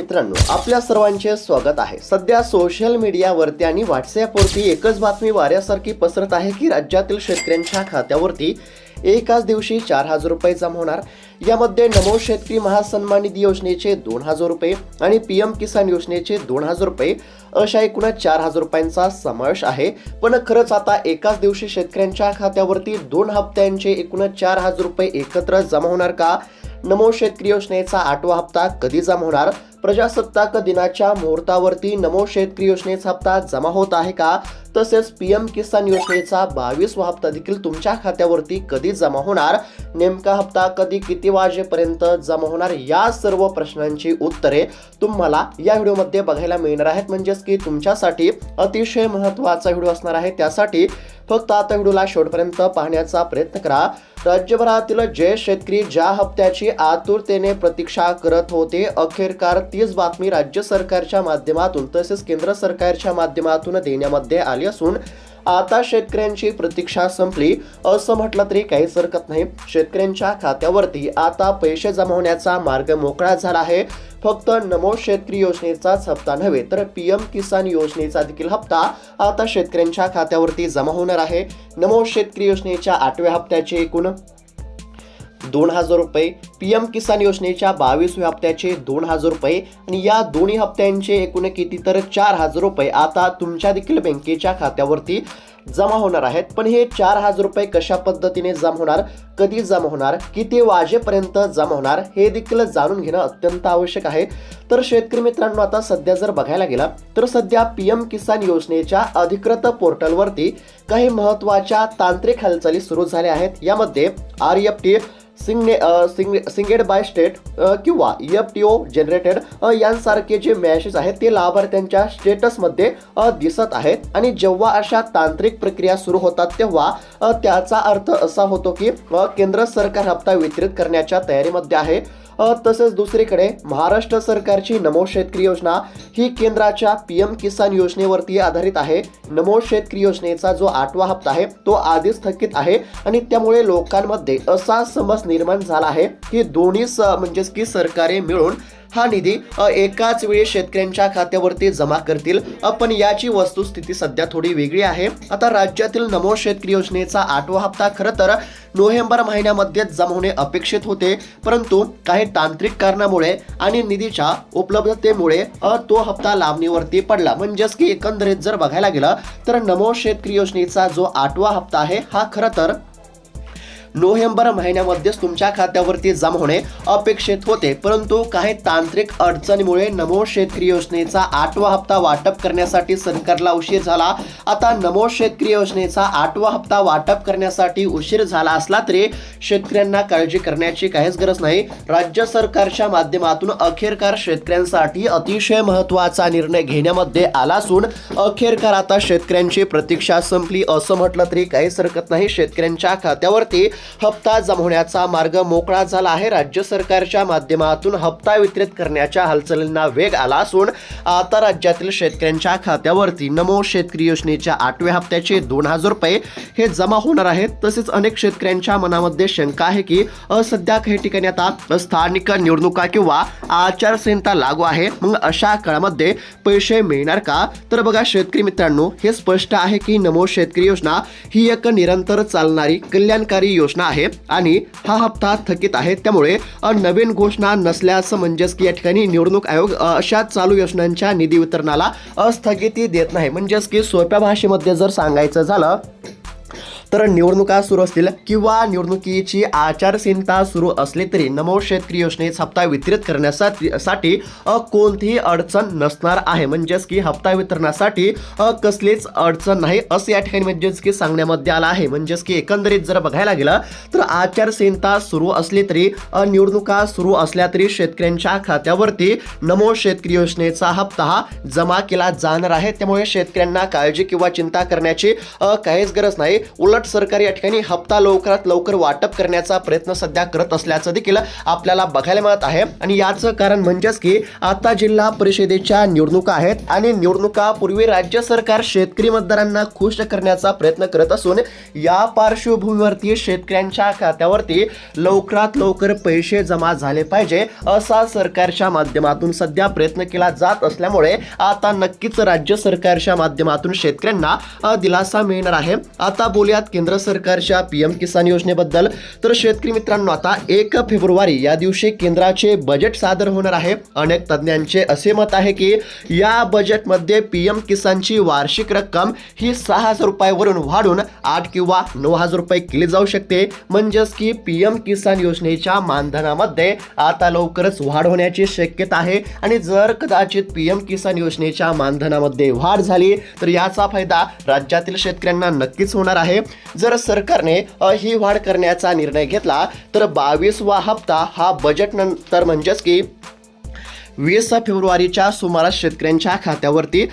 मित्रांनो, आपल्या सर्वांचे स्वागत आहे। सध्या सोशल मीडियावरती आणि व्हॉट्सॲपवरती एकच बातमी वाऱ्यासारखी पसरत आहे की राज्यातील शेतकऱ्यांच्या खात्यावरती एकाच दिवशी 4,000 रुपये जमा होणार। यामध्ये नमो शेतकरी महासन्मान निधी योजनेचे 2,000 रुपये आणि पीएम किसान योजनेचे 2,000 रुपये अशा एकूण 4,000 रुपयांचा समावेश आहे। पण खरंच आता एकाच दिवशी शेतकऱ्यांच्या खात्यावरती 2 हप्त्यांचे एकूण 4,000 रुपये एकत्र जमा होणार का? नमो शेतकरी योजनेचा 8वा हप्ता कधी जमा होणार? प्रजासत्ताक दिनाच्या मुहूर्तावरती नमो शेतकरी योजनेचा हप्ता जमा होत आहे का? तसेच पीएम किसान योजनेचा 22वा हप्ता देखील तुमच्या खात्यावरती कधी जमा होणार? नेमका हप्ता कधी किती वाजेपर्यंत जमा होणार? या सर्व प्रश्नांची उत्तरे तुम्हाला या व्हिडिओमध्ये बघायला मिळणार आहेत। म्हणजेच की तुमच्यासाठी अतिशय महत्त्वाचा व्हिडिओ असणार आहे। त्यासाठी फक्त आता व्हिडिओला शेवटपर्यंत पाहण्याचा प्रयत्न करा। राज्यभरातील जे शेतकरी ज्या हप्त्याची आतुरतेने प्रतीक्षा करत होते, अखेरकार तीच बातमी राज्य सरकारच्या माध्यमातून तसेच केंद्र सरकारच्या माध्यमातून देण्यामध्ये आली असून आता शेतकऱ्यांची प्रतीक्षा संपली असं म्हटलं तरी काहीच हरकत नाही। शेतकऱ्यांच्या खात्यावरती आता पैसे जमा होण्याचा मार्ग मोकळा झाला आहे। फक्त नमो शेतकरी योजनेचाच हप्ता नव्हे तर पीएम किसान योजनेचा देखील हप्ता आता शेतकऱ्यांच्या खात्यावरती जमा होणार आहे। नमो शेतकरी योजनेच्या 8व्या हप्त्याचे एकूण 2,000 रुपये, पीएम किसान योजनेच्या 22व्या हप्त्याचे 2,000 रुपये आणि या दोन्ही हप्त्यांचे एकूण किती तर 4,000 रुपये आता तुमच्या देखील बँकेच्या खात्यावरती जमा होणार आहेत। पण हे 4,000 रुपये कशा पद्धतीने जमा होणार, कधी जमा होणार, किती वाजेपर्यंत जमा होणार हे देखील जाणून घेणं अत्यंत आवश्यक आहे। तर शेतकरी मित्रांनो, आता सध्या जर बघायला गेला तर सध्या पीएम किसान योजनेच्या अधिकृत पोर्टलवरती काही महत्त्वाच्या तांत्रिक हालचाली सुरू झाल्या आहेत। यामध्ये RFT सिंगेड बाय स्टेट किंवा EFTO जनरेटेड यांसारखे जे मॅसेज आहेत ते लाभार्थ्यांच्या स्टेटसमध्ये दिसत आहेत। आणि जेव्हा अशा तांत्रिक प्रक्रिया सुरू होतात तेव्हा त्याचा अर्थ असा होतो की केंद्र सरकार हप्ता वितरित करण्याच्या तयारीमध्ये आहे। तसेच दुसरीकडे महाराष्ट्र सरकारची नमो शेतकरी योजना ही केंद्राच्या पीएम किसान योजनेवरती आधारित आहे। नमो शेतकरी योजनेचा जो 8वा हप्ता आहे तो आधीच थकीत आहे आणि त्यामुळे लोकांमध्ये असा समज निर्माण झाला आहे की दोन्ही म्हणजेच की सरकारे मिळून हा निधी एकाच वेळी शेतकऱ्यांच्या खात्यावरती जमा करतील। पण याची वस्तुस्थिती सध्या थोडी वेगळी आहे। आता राज्यातील नमो शेतकरी योजनेचा 8वा हप्ता खरं तर नोव्हेंबर महिन्यामध्ये जमा होणे अपेक्षित होते, परंतु काही तांत्रिक कारणामुळे आणि निधीच्या उपलब्धतेमुळे तो हप्ता लांबणीवरती पडला। म्हणजेच की एकंदरीत जर बघायला गेलं तर नमो शेतकरी योजनेचा जो 8वा हप्ता आहे हा खरं तर नोव्हेंबर महिन्यामध्येच तुमच्या खात्यावरती जमा होणे अपेक्षित होते, परंतु काही तांत्रिक अडचणीमुळे नमो शेतकरी योजनेचा 8वा हप्ता वाटप करण्यासाठी सरकारला उशीर झाला। आता नमो शेतकरी योजनेचा 8वा हप्ता वाटप करण्यासाठी उशीर झाला असला तरी शेतकऱ्यांना काळजी करण्याची काहीच गरज नाही। राज्य सरकारच्या माध्यमातून अखेरकार शेतकऱ्यांसाठी अतिशय महत्त्वाचा निर्णय घेण्यामध्ये आला असून अखेरकार आता शेतकऱ्यांची प्रतीक्षा संपली असं म्हटलं तरी काहीच हरकत नाही। शेतकऱ्यांच्या खात्यावरती हप्ता जमा होण्याचा मार्ग मोकळा झाला आहे। राज्य सरकारच्या माध्यमातून हप्ता वितरित करण्याच्या हालचालींना वेग आला असून आता राज्यातील शेतकऱ्यांच्या खात्यावरती नमो शेतकरी योजनेच्या 8व्या हप्त्याचे 2,000 रुपये हे जमा होणार आहेत। तसेच अनेक शेतकऱ्यांच्या मनामध्ये शंका आहे की सध्या काही ठिकाणी आता स्थानिक निवडणुका किंवा आचारसंहिता लागू आहे, मग अशा काळामध्ये पैसे मिळणार का? तर बघा शेतकरी मित्रांनो, हे स्पष्ट आहे की नमो शेतकरी योजना ही एक निरंतर चालणारी कल्याणकारी योजना आहे आणि हा हप्ता थकीत आहे। त्यामुळे नवीन घोषणा नसल्यास म्हणजेच की या ठिकाणी निवडणूक आयोग अशा चालू योजनांच्या निधी वितरणाला स्थगिती देत नाही। म्हणजेच की सोप्या भाषेमध्ये जर सांगायचं झालं तर निवडणुका सुरू असतील किंवा निवडणुकीची आचारसंहिता सुरू असली तरी नमो शेतकरी योजनेचा हप्ता वितरित करण्यासाठी कोणतीही अडचण नसणार आहे। म्हणजेच की हप्ता वितरणासाठी कसलीच अडचण नाही असं या ठिकाणी म्हणजेच की सांगण्यामध्ये आलं आहे। म्हणजेच की एकंदरीत जर बघायला गेलं तर आचारसंहिता सुरू असली तरी निवडणुका सुरू असल्या तरी शेतकऱ्यांच्या खात्यावरती नमो शेतकरी योजनेचा हप्ता हा जमा केला जाणार आहे। त्यामुळे शेतकऱ्यांना काळजी किंवा चिंता करण्याची काहीच गरज नाही। उलट उलट सरकार या ठिकाणी हप्ता लवकरात लवकर वाटप करण्याचा प्रयत्न सध्या करत असल्याचं देखील आपल्याला बघायला मिळत आहे. आणि याचं कारण म्हणजेच की आता जिल्हा परिषदेच्या निवडणुका आहेत आणि निवडणुकापूर्वी राज्य सरकार शेतकरी मतदारांना खुश करण्याचा प्रयत्न करत असून या पार्श्वभूमीवरती शेतकऱ्यांच्या खात्यावरती लवकरात लवकर पैसे जमा झाले पाहिजे असा सरकारच्या माध्यमातून सध्या प्रयत्न केला जात असल्यामुळे आता नक्कीच राज्य सरकारच्या माध्यमातून शेतकऱ्यांना दिलासा मिळणार आहे. आता बोलूयात केंद्र सरकारच्या PM किसान योजनेबद्दल. तर शेतकरी मित्रांनो, आता 1 फेब्रुवारी या दिवशी केंद्राचे बजेट सादर होणार आहे. अनेक तज्ज्ञांचे असे मत आहे की या बजेटमध्ये PM किसानची वार्षिक रक्कम ही 6,000 रुपयावरून वाढून 8 किंवा 9,000 रुपये केली जाऊ शकते. म्हणजेच की PM किसान योजनेच्या मानधनामध्ये आता लवकरच वाढ होण्याची शक्यता आहे. आणि जर कदाचित PM किसान योजनेच्या मानधनामध्ये वाढ झाली तर याचा फायदा राज्यातील शेतकऱ्यांना नक्कीच होणार आहे. जर सरकारने ही वाढ करण्याचा निर्णय घेतला तर 22वा हप्ता हा बजेट नंतर म्हणजेच की 20 फेब्रुवारीच्या सुमारास शेतकऱ्यांच्या खात्यावरती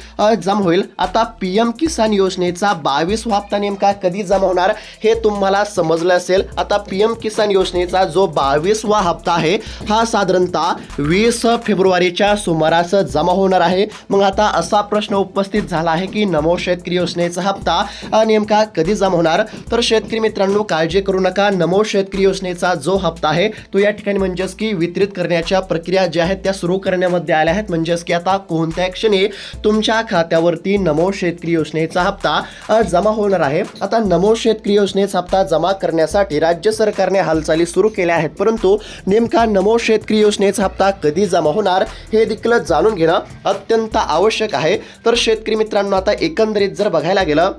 जमा होईल. आता PM किसान योजनेचा 22वा हप्ता नेमका कधी जमा होणार हे तुम्हाला समजलं असेल. आता PM किसान योजनेचा जो 22वा हप्ता आहे हा साधारणतः 20 फेब्रुवारीच्या सुमारास जमा होणार आहे. मग आता असा प्रश्न उपस्थित झाला आहे की नमो शेतकरी योजनेचा हप्ता नेमका कधी जमा होणार. तर शेतकरी मित्रांनो, काळजी करू नका. नमो शेतकरी योजनेचा जो हप्ता आहे तो या ठिकाणी म्हणजेच की वितरित करण्याच्या प्रक्रिया ज्या आहेत त्या सुरू करण्यामध्ये आल्या आहेत. म्हणजेच की आता कोणत्या क्षणी तुमच्या खात्यावरती नमो शेतकरी योजनेचा हप्ता जमा होणार आहे. आता नमो शेतकरी योजनेचा हप्ता जमा करण्यासाठी राज्य सरकारने हालचाली सुरू केल्या आहेत. परंतु नेमका नमो शेतकरी योजनेचा हप्ता कधी जमा होणार हे देखील जाणून घेणं अत्यंत आवश्यक आहे. तर शेतकरी मित्रांनो, आता एकंदरीत जर बघायला गेलं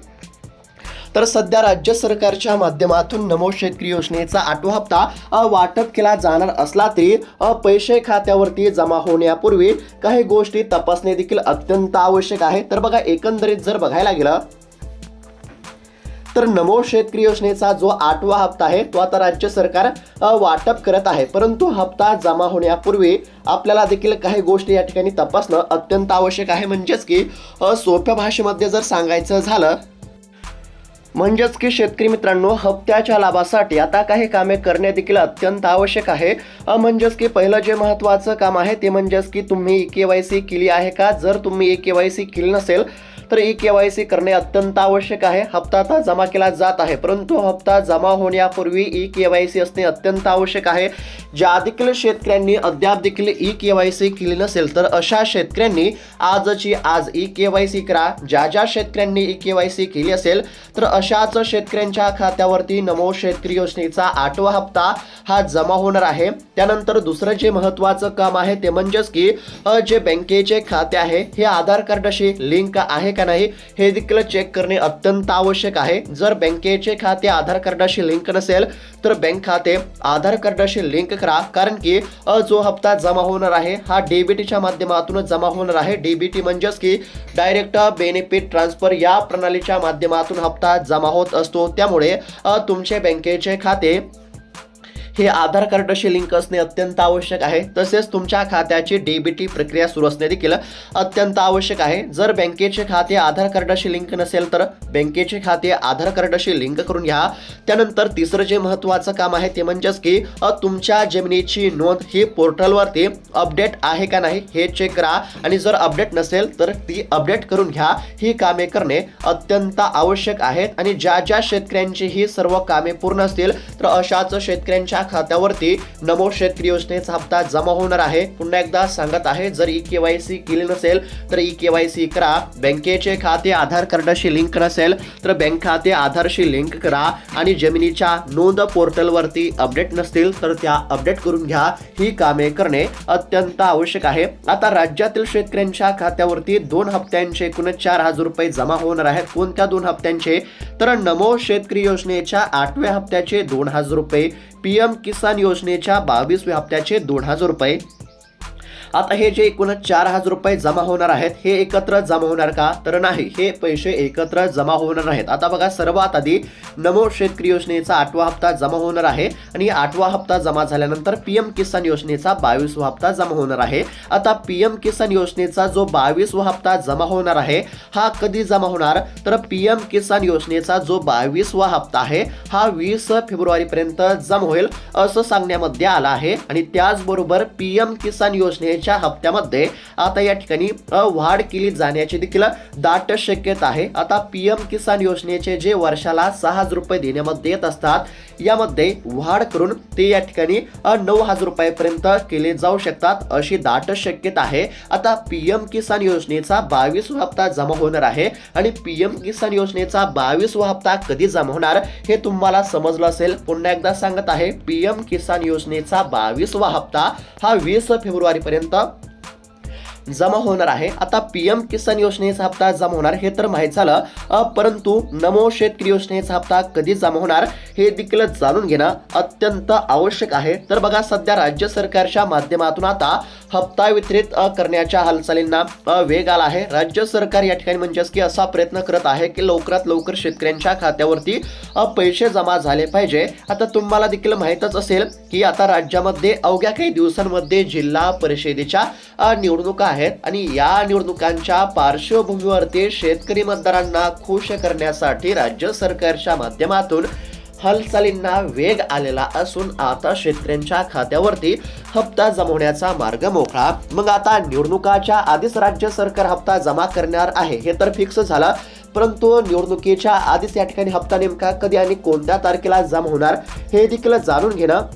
तर सध्या राज्य सरकारच्या माध्यमातून नमो शेतकरी योजनेचा 8वा हप्ता वाटप केला जाणार असला तरी पैसे खात्यावरती जमा होण्यापूर्वी काही गोष्टी तपासणे देखील अत्यंत आवश्यक आहे. तर बघा, एकंदरीत जर बघायला गेलं तर नमो शेतकरी योजनेचा जो 8वा हप्ता आहे तो आता राज्य सरकार वाटप करत आहे. परंतु हप्ता जमा होण्यापूर्वी आपल्याला देखील काही गोष्टी या ठिकाणी तपासणं अत्यंत आवश्यक आहे. म्हणजेच की सोप्या भाषेमध्ये जर सांगायचं झालं म्हणजेच की शेतकरी मित्रांनो, हप्त्याच्या लाभासाठी आता काही कामे करणे देखील अत्यंत आवश्यक आहे. म्हणजेच की पहिलं जे महत्त्वाचं काम आहे ते म्हणजेच की तुम्ही KYC केली आहे का. जर तुम्ही KYC केली नसेल तर KYC करणे अत्यंत आवश्यक आहे. हप्ता आता जमा केला जात आहे, परंतु हप्ता जमा होण्यापूर्वी KYC असणे अत्यंत आवश्यक आहे. ज्या देखील शेतकऱ्यांनी अद्याप देखील KYC केली नसेल तर अशा शेतकऱ्यांनी आजची आज KYC करा. ज्या शेतकऱ्यांनी KYC केली असेल तर अशाच शेतकऱ्यांच्या खात्यावरती नमो शेतकरी योजनेचा 8वा हप्ता हा जमा होणार आहे. त्यानंतर दुसरं जे महत्त्वाचं काम आहे ते म्हणजेच की जे बँकेचे खाते आहे हे आधार कार्डाशी लिंक आहे का नाही हे देखील चेक करणे अत्यंत आवश्यक आहे. जर बँकेचे खाते आधार कार्डाशी लिंक नसेल तर बँक खाते आधार कार्डाशी लिंक करा. कारण की जो हप्ता जमा होणार आहे हा DBTच्या माध्यमातून जमा होणार आहे. DBT म्हणजेच की डायरेक्ट बेनिफिट ट्रान्सफर या प्रणालीच्या माध्यमातून हप्ता जमा होत असतो. त्यामुळे तुमचे बँकेचे खाते हे आधार कार्डाशी लिंक असणे अत्यंत आवश्यक आहे. तसेच तुमच्या खात्याची DBT प्रक्रिया सुरू असणे देखील अत्यंत आवश्यक आहे. जर बँकेचे खाते आधार कार्डाशी लिंक नसेल तर बँकेचे खाते आधार कार्डाशी लिंक करून घ्या. त्यानंतर तिसरं जे महत्त्वाचं काम आहे ते म्हणजेच की तुमच्या जमिनीची नोंद ही पोर्टलवरती अपडेट आहे का नाही हे चेक करा. आणि जर अपडेट नसेल तर ती अपडेट करून घ्या. ही कामे करणे अत्यंत आवश्यक आहेत. आणि ज्या शेतकऱ्यांची ही सर्व कामे पूर्ण असतील तर अशाच शेतकऱ्यांच्या खात्यावरती नमो शेतकरी योजनेचा हप्ता जमा होणार आहे. पुन्हा एकदा सांगत आहे, जर KYC केली नसेल तर KYC करा. बँकेचे खाते आधार कार्डाशी लिंक नसेल तर बँक खाते आधारशी लिंक करा. आणि जमिनीच्या नोंद पोर्टलवरती अपडेट नसतील तर त्या अपडेट करून घ्या. ही कामे करणे अत्यंत आवश्यक आहे. आता राज्यातील शेतकऱ्यांच्या खात्यावरती 2 हप्त्यांचे एकूण 4,000 रुपये जमा होणार आहेत. कोणत्या 2 हप्त्यांचे तर नमो शेतकरी योजनेच्या 8व्या हप्त्याचे 2,000 रुपये, PM किसान योजनेच्या 22व्या हप्त्याचे 2,000 रुपये. आता हे जे एकूण 4,000 रुपये जमा होणार आहेत हे एकत्र जमा होणार का? तर नाही, हे पैसे एकत्र जमा होणार नाहीत. आता बघा, सर्वात आधी नमो शेतकरी योजनेचा 8वा हप्ता जमा होणार आहे आणि 8वा हप्ता जमा झाल्यानंतर पीएम किसान योजनेचा 22वा हप्ता जमा होणार आहे. आता पीएम किसान योजनेचा जो 22वा हप्ता जमा होणार आहे हा कधी जमा होणार? तर पीएम किसान योजनेचा जो 22वा हप्ता आहे हा 20 फेब्रुवारी पर्यंत जमा होईल असं सांगण्यामध्ये आलं आहे. आणि त्याचबरोबर पीएम किसान योजनेच्या हप्त्यामध्ये आता या ठिकाणी वाढ केली जाण्याची देखील दाट शक्यता आहे. आता पीएम किसान योजनेचे जे वर्षाला 6,000 रुपये देण्यामध्ये येत असतात यामध्ये वाढ करून ते या ठिकाणी 9,000 रुपयापर्यंत केले जाऊ शकतात अशी दाट शक्यता आहे. आता पीएम किसान योजनेचा 22वा हप्ता जमा होणार आहे आणि पीएम किसान योजनेचा 22वा हप्ता कधी जमा होणार हे तुम्हाला समजलं असेल. पुन्हा एकदा सांगत आहे, पीएम किसान योजनेचा 22वा हप्ता हा 20 फेब्रुवारी पर्यंत जमा होणार आहे. आता पीएम किसान योजनेचा हप्ता जमा होणार हे तर माहीत झालं, परंतु नमो शेतकरी योजनेचा हप्ता कधी जमा होणार हे देखील जाणून घेणं अत्यंत आवश्यक आहे. तर बघा, सध्या राज्य सरकारच्या माध्यमातून आता हप्ता वितरित करण्याच्या हालचालींना वेग आला आहे. राज्य सरकार या ठिकाणी म्हणजेच की असा प्रयत्न करत आहे की लवकरात लवकर शेतकऱ्यांच्या खात्यावरती पैसे जमा झाले पाहिजे. आता तुम्हाला देखील माहीतच असेल की आता राज्यामध्ये अवघ्या काही दिवसांमध्ये जिल्हा परिषदेच्या निवडणुका आहेत आणि या निवडणुकांच्या पार्श्वभूमीवरती शेतकरी मतदारांना खुश करण्यासाठी राज्य सरकारच्या माध्यमातून हालचालींना वेग आलेला असून आता शेतकऱ्यांच्या खात्यावरती हप्ता जमवण्याचा मार्ग मोकळा. मग आता निवडणुकाच्या आधीच राज्य सरकार हप्ता जमा करणार आहे हे तर फिक्स झालं, परंतु निवडणुकीच्या आधीच या ठिकाणी हप्ता नेमका कधी आणि कोणत्या तारखेला जमा होणार हे देखील जाणून घेणं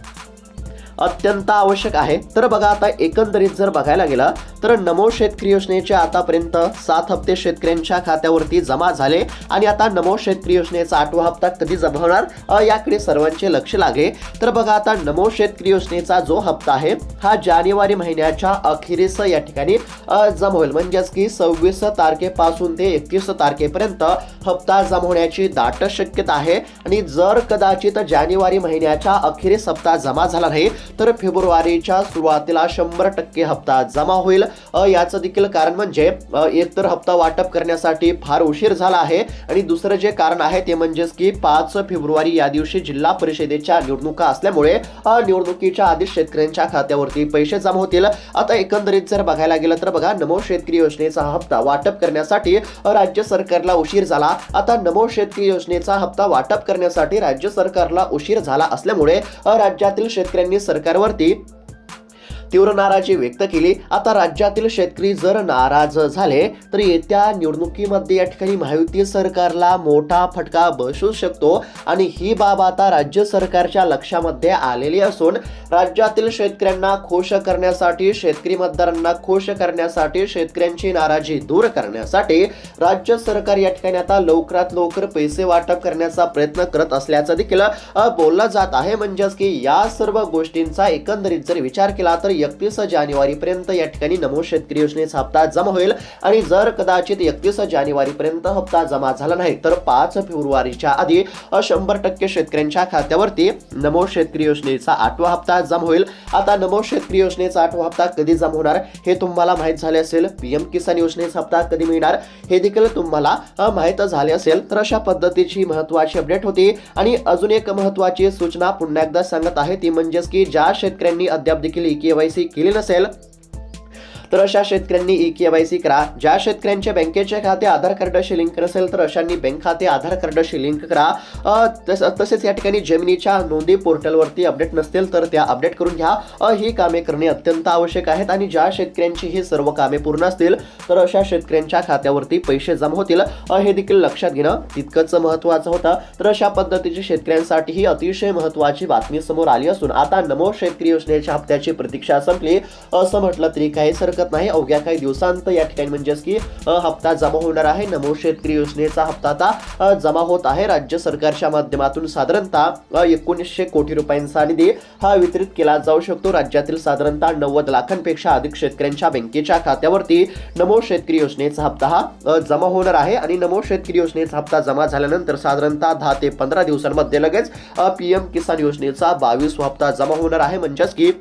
अत्यंत आवश्यक आहे. तर बघा, आता एकंदरीत जर बघायला गेलं तर नमो शेतकरी योजनेचे आतापर्यंत 7 हप्ते शेतकऱ्यांच्या खात्यावरती जमा झाले आणि आता नमो शेतकरी योजनेचा 8वा हप्ता कधी जमा होणार याकडे सर्वांचे लक्ष लागले. तर बघा, आता नमो शेतकरी योजनेचा जो हप्ता आहे हा जानेवारी महिन्याच्या अखेरीस या ठिकाणी जमा होईल. म्हणजेच की 26 तारखेपासून ते 31 तारखेपर्यंत हप्ता जमा होण्याची दाट शक्यता आहे. आणि जर कदाचित जानेवारी महिन्याच्या अखेरीस हप्ता जमा झाला नाही तर फेब्रुवारीच्या सुरुवातीला 100% हप्ता जमा होईल. याचं देखील कारण म्हणजे एकतर हप्ता वाटप करण्यासाठी फार उशीर झाला आहे आणि दुसरं जे कारण आहे ते म्हणजेच की 5 फेब्रुवारी या दिवशी जिल्हा परिषदेच्या निवडणुका असल्यामुळे निवडणुकीच्या आधी शेतकऱ्यांच्या खात्यावरती पैसे जमा होतील. आता एकंदरीत जर बघायला गेलं तर बघा, नमो शेतकरी योजनेचा हप्ता वाटप करण्यासाठी राज्य सरकारला उशीर झाला. आता नमो शेतकरी योजनेचा हप्ता वाटप करण्यासाठी राज्य सरकारला उशीर झाला असल्यामुळे राज्यातील शेतकऱ्यांनी सरकारवरती तीव्र नाराजी व्यक्त केली. आता राज्यातील शेतकरी जर नाराज झाले तर येत्या निवडणुकीमध्ये या ठिकाणी महायुती सरकारला मोठा फटका बसू शकतो आणि ही बाब आता राज्य सरकारच्या लक्षामध्ये आलेली असून राज्यातील शेतकऱ्यांना खुश करण्यासाठी, शेतकरी मतदारांना खुश करण्यासाठी, शेतकऱ्यांची नाराजी दूर करण्यासाठी राज्य सरकार या ठिकाणी आता लवकरात लवकर पैसे वाटप करण्याचा प्रयत्न करत असल्याचं देखील बोललं जात आहे. म्हणजेच की या सर्व गोष्टींचा एकंदरीत जर विचार केला तर 31 जानेवारी पर्यंत या ठिकाणी नमो शेतकरी योजनेचा हप्ता जमा होईल आणि जर कदाचित 31 जानेवारी पर्यंत हप्ता जमा झाला नाही तर 5 फेब्रुवारीच्या आधी 100% शेतकऱ्यांच्या खात्यावरती नमो शेतकरी योजनेचा 8वा हप्ता जमा होईल. आता नमो शेतकरी योजनेचा 8वा हप्ता कधी जमा होणार हे तुम्हाला माहित झाले असेल. पीएम किसान योजनेचा हप्ता कधी मिळणार हे देखील तुम्हाला माहित झाले असेल. तर अशा पद्धतीची महत्त्वाची अपडेट होती. आणि अजून एक महत्त्वाची सूचना पुन्हा एकदा सांगत आहे ती म्हणजेच की ज्या शेतकऱ्यांनी अद्याप देखील केवायसी केली नसेल तर अशा शेतकऱ्यांनी केवायसी करा. ज्या शेतकऱ्यांचे बँकेचे खाते आधार कार्डशी लिंक नसेल तर अशांनी बँक खाते आधार कार्डशी लिंक करा. तसेच या ठिकाणी जमिनीच्या नोंदी पोर्टलवरती अपडेट नसतील तर त्या अपडेट करून घ्या. ही कामे करणे अत्यंत आवश्यक आहेत आणि ज्या शेतकऱ्यांची ही सर्व कामे पूर्ण असतील तर अशा शेतकऱ्यांच्या खात्यावरती पैसे जमा होतील हे देखील लक्षात घेणं तितकंच महत्त्वाचं होतं. तर अशा पद्धतीची शेतकऱ्यांसाठी ही अतिशय महत्त्वाची बातमी समोर आली असून आता नमो शेतकरी योजनेच्या हप्त्याची प्रतीक्षा संपली असं म्हटलं तरी काही हरकत नाही. अवघ्या काही दिवसांत या ठिकाणी म्हणजेच की हप्ता जमा होणार आहे. नमो शेतकरी योजनेचा हप्ता आता जमा होत आहे. राज्य सरकारच्या माध्यमातून साधारणतः 1900 कोटी रुपयांचा निधी हा वितरित केला जाऊ शकतो. राज्यातील साधारणतः 90 लाखांपेक्षा अधिक शेतकऱ्यांच्या बँकेच्या खात्यावरती नमो शेतकरी योजनेचा हप्ता हा जमा होणार आहे आणि नमो शेतकरी योजनेचा हप्ता जमा झाल्यानंतर साधारणतः 10 ते 15 दिवसांमध्ये लगेच पीएम किसान योजनेचा 22वा हप्ता जमा होणार आहे. म्हणजेच की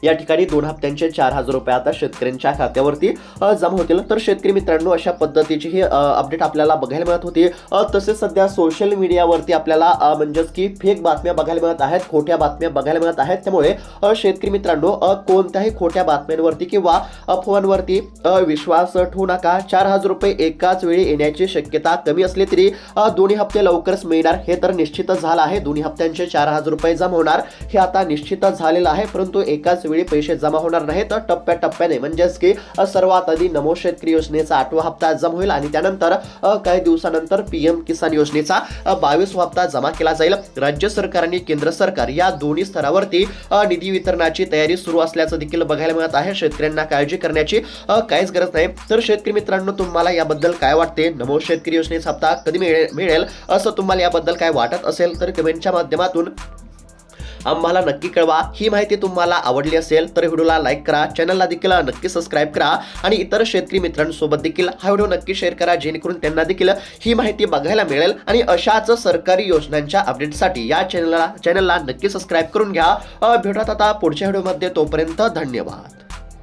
या ठिकाणी 2 हप्त्यांचे 4,000 रुपये आता शेतकऱ्यांच्या खात्यावरती जमा होतील. तर शेतकरी मित्रांनो, अशा पद्धतीची ही अपडेट आपल्याला बघायला मिळत होती. तसेच सध्या सोशल मीडियावरती आपल्याला म्हणजेच की फेक बातम्या बघायला मिळत आहेत, खोट्या बातम्या बघायला मिळत आहेत. त्यामुळे शेतकरी मित्रांनो, कोणत्याही खोट्या बातम्यांवरती किंवा अफवांवरती विश्वास ठेवू नका. 4,000 रुपये एकाच वेळी येण्याची शक्यता कमी असली तरी दोन्ही हप्ते लवकरच मिळणार हे तर निश्चितच झालं आहे. दोन्ही हप्त्यांचे 4,000 रुपये जमा होणार हे आता निश्चितच झालेलं आहे. परंतु एकाच वेळी पैसे जमा होणार नाहीत, तर टप्प्याटप्प्याने म्हणजेच की सर्वात आधी नमो शेतकरी योजनेचा 8वा हप्ता जमा होईल आणि त्यानंतर काही दिवसानंतर पीएम किसान योजनेचा 22वा हप्ता जमा केला जाईल. राज्य सरकार आणि केंद्र सरकार या दोन्ही स्तरावरती निधी वितरणाची तयारी सुरू असल्याचं देखील बघायला मिळत आहे. शेतकऱ्यांना काळजी करण्याची काहीच गरज नाही. तर शेतकरी मित्रांनो, तुम्हाला याबद्दल काय वाटते? नमो शेतकरी योजनेचा हप्ता कधी मिळेल असं तुम्हाला याबद्दल काय वाटत असेल तर कमेंटच्या माध्यमातून आम्हाला नक्की कळवा. ही माहिती तुम्हाला आवडली असेल तर व्हिडिओला लाईक करा, चॅनलला देखील नक्की सबस्क्राईब करा आणि इतर शेतकरी मित्रांसोबत देखील हा व्हिडिओ नक्की शेअर करा, जेणेकरून त्यांना देखील ही माहिती बघायला मिळेल. आणि अशाच सरकारी योजनांच्या अपडेटसाठी या चॅनलला नक्की सबस्क्राईब करून घ्या. भेटूयात आता पुढच्या व्हिडिओमध्ये. तोपर्यंत धन्यवाद.